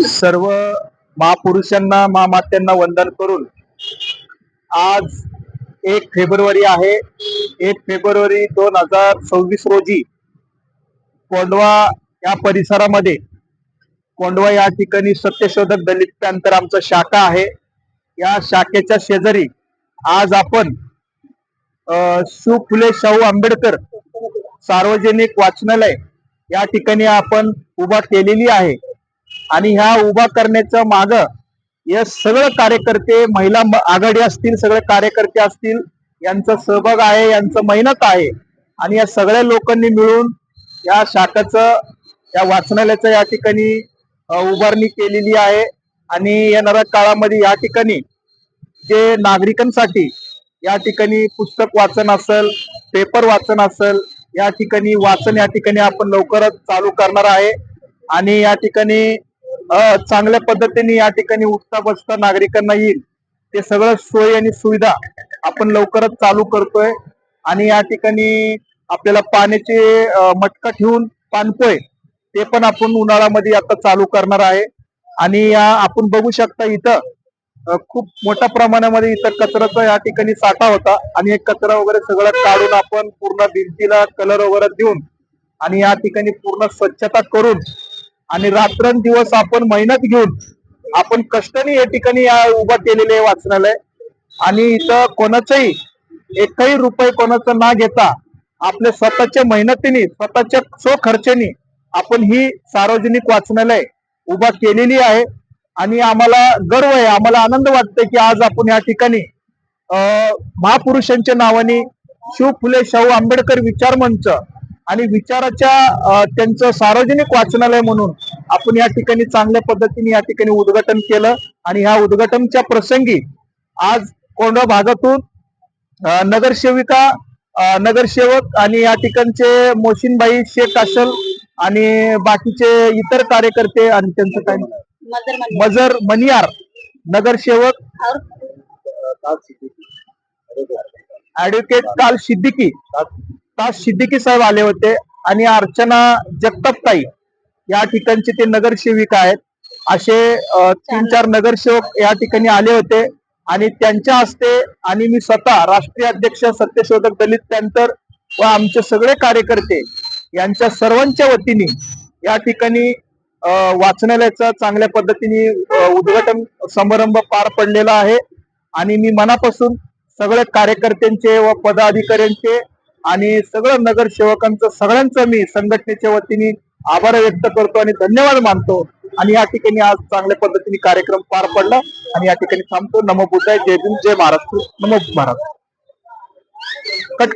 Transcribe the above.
सर्व महापुरुषांना महामात्यांना वंदन करून आज 1 फेब्रुवारी आहे. 1 फेब्रुवारी 2026 रोजी कोंढवा या परिसरामध्ये कोंढवा या ठिकाणी सत्यशोधक दलित पॅंथर आमचा शाखा आहे. या शाखेच्या शेजारी आज आपण शिव फुले शाहू आंबेडकर सार्वजनिक वाचनालय या ठिकाणी आपण उभा केलेली आहे. आणि ह्या उभा करण्याच्या माग हे सगळे कार्यकर्ते, महिला आघाडी असतील, सगळे कार्यकर्ते असतील, यांचा सहभाग आहे, यांचं मेहनत आहे. आणि या सगळ्या लोकांनी मिळून या शाखाचं, या वाचनालयाचं या ठिकाणी उभारणी केलेली आहे. आणि येणाऱ्या काळामध्ये या ठिकाणी जे नागरिकांसाठी या ठिकाणी पुस्तक वाचन असेल, पेपर वाचन असेल, या ठिकाणी वाचन या ठिकाणी आपण लवकरच चालू करणार आहे. आणि या ठिकाणी चांगल्या पद्धतीने या ठिकाणी उठता बसता नागरिकांना येईल ते सगळं सोय आणि सुविधा आपण लवकरच चालू करतोय. आणि या ठिकाणी आपल्याला पाण्याचे मटका ठेवून पाणपोय ते पण आपण उन्हाळ्यामध्ये आता चालू करणार आहे. आणि आपण बघू शकता इथं खूप मोठ्या प्रमाणामध्ये इथं कचऱ्याचा या ठिकाणी साठा होता. आणि एक कचरा वगैरे सगळं काढून आपण पूर्ण भिंतीला कलर वगैरे देऊन आणि या ठिकाणी पूर्ण स्वच्छता करून आणि रात्रंदिवस आपण मेहनत घेऊन आपण कष्टाने या ठिकाणी उभा केलेले वाचनालय. आणि इथं कोणाचंही एकही रुपये कोणाचा ना घेता आपल्या स्वतःच्या मेहनतीने, स्वतःच्या स्वखर्चाने आपण ही सार्वजनिक वाचनालय उभा केलेली आहे. आणि आम्हाला गर्व आहे, आम्हाला आनंद वाटतोय की आज आपण या ठिकाणी महापुरुषांच्या नावाने शिव फुले शाहू आंबेडकर विचार मंच आणि विचाराच्या त्यांचं सार्वजनिक वाचनालय म्हणून आपण या ठिकाणी चांगल्या पद्धतीने या ठिकाणी उद्घाटन केलं. आणि ह्या उद्घाटनच्या प्रसंगी आज कोंढवा भागातून नगरसेविका, नगरसेवक आणि या ठिकाणचे मोशीनबाई शेख असल आणि बाकीचे इतर कार्यकर्ते आणि त्यांचं काय मजर मनियार, नगरसेवक ऍडव्होकेट ताज सिद्दीकी साहेब आले होते. आणि अर्चना जगतापताई या ठिकाणचे ते नगरसेविका आहेत. असे 3-4 नगरसेवक या ठिकाणी आले होते. आणि त्यांच्या हस्ते आणि मी स्वतः राष्ट्रीय अध्यक्ष सत्यशोधक दलित पॅंथर व आमचे सगळे कार्यकर्ते यांच्या सर्वांच्या वतीने या ठिकाणी वाचनालयाचा चांगल्या पद्धतीने उद्घाटन समारंभ पार पडलेला आहे. आणि मी मनापासून सगळ्या कार्यकर्त्यांचे व पदाधिकाऱ्यांचे आणि सगळं नगरसेवकांचं, सगळ्यांचं मी संघटनेच्या वतीने आभार व्यक्त करतो आणि धन्यवाद मानतो. आणि या ठिकाणी आज चांगल्या पद्धतीने कार्यक्रम पार पडला. आणि या ठिकाणी थांबतो. नमो बुद्धाय, जय भीम, जय महाराष्ट्र, नमो महाराष्ट्र. कट.